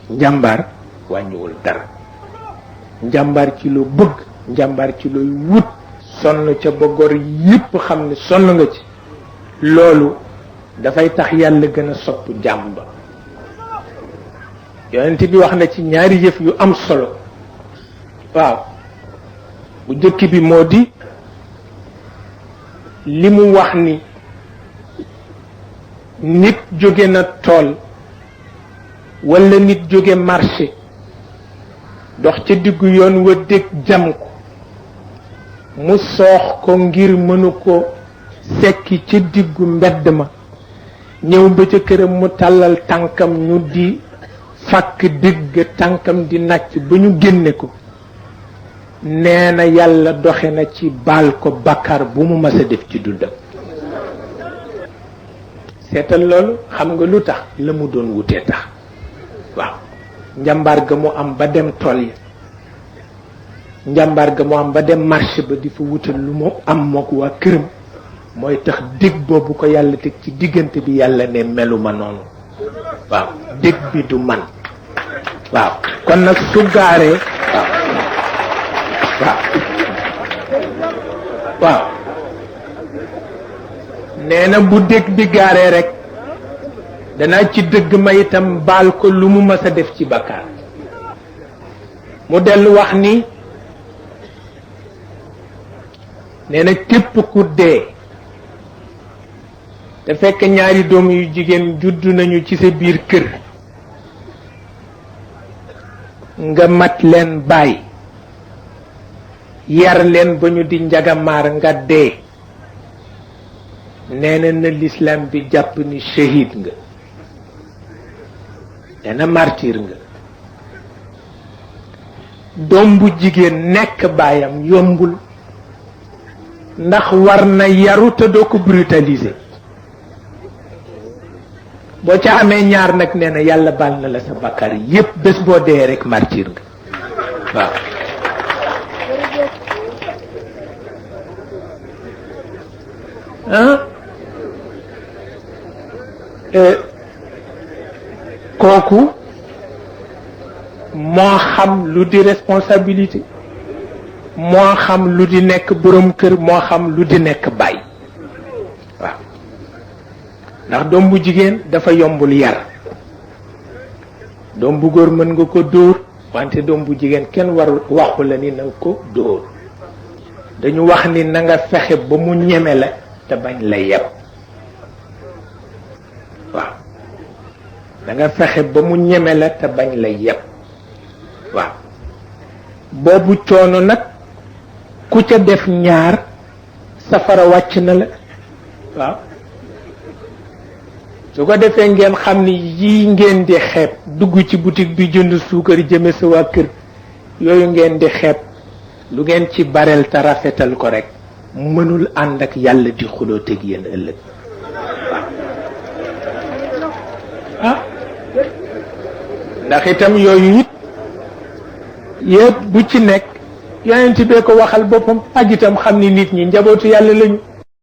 njàmbaar wàññiwul dara njàmbaar ci loo bëgg njàmbaar ci looy wut sonn ca ba gor yépp xam ne sonn nga ci loolu dafay tax yàlla gën a sopp jàmm ba yonent bi wax na ci ñaari yëf yu am solo waaw bu jëkk bi moo di li mu wax ni nit jóge na tool walla nit jóge marché dox ca diggu yoon wa dégg jam ko mu soox ko ngir mënu ko sekki ca diggu mbedd ma ñëw ba ca këram mu tàllal tànkam ñu di fàkk digg tànkam di nàcc ba ñu génne ko nee na yàlla doxe na ci baal ko bàkkaar bu mu mas a def ci dundam seetal loolu xam nga lu tax la mu doon wutee tax waaw njàmbaar ga mu am ba dem tool ya njàmbaar ga mu am ba dem marché ba di fa wutal lu mu am mook waa këram mooy tax dég boobu ko yàlla teg ci diggante bi yàlla ne meluma noonu waaw dég bi du man waaw kon nag su gaaree waaw nee na bu dég bi gaaree rek danaa ci dëgg ma itam baal ko lu mu mës a def ci bakkaar mu dellu wax ni nee na képp ku dee te fekk ñaari doom yu jigéen juddu nañu ci sa biir kër nga mat leen bàyyi yar leen ba ñu di njagamaar nga dee nee na lislaam bi jàpp ni shahid nga nee na martyr nga doom bu jigéen nekk baayam yombul ndax war na yaru te doo ko brutaliser boo ca amee ñaar nag nee na yàlla baal na la sa bakkaar yépp bés boo dee rek martyr nga waaw kooku moo xam lu di responsabilité moo xam lu di nekk borom kër moo xam lu di nekk baay waaw ndax doom bu jigéen dafa yombul yar doom bu góor mën nga ko dóor wante doom bu jigéen kenn warul waxu la ni na nga ko dóor dañu wax ni na nga fexe ba mu ñeme la te bañ la yeb waaw da nga fexe ba mu ñeme la te bañ la yeb waaw boobu coono nag ku ca def ñaar safara wàcc na la waaw su ko defee ngeen xam ni yii ngeen di xeeb dugg ci boutique bi jënd suukar jëme sa waa kër yooyu ngeen di xeeb lu ngeen ci bareel te rafetal ko rek mënul ànd ak yàlla di xuloo teg yéen ëllëg waaw ndax itam yooyu it yëpp bu ci nekk yonent bee ko waxal boppam ak itam xam ni nit ñi njabootu yàlla lañu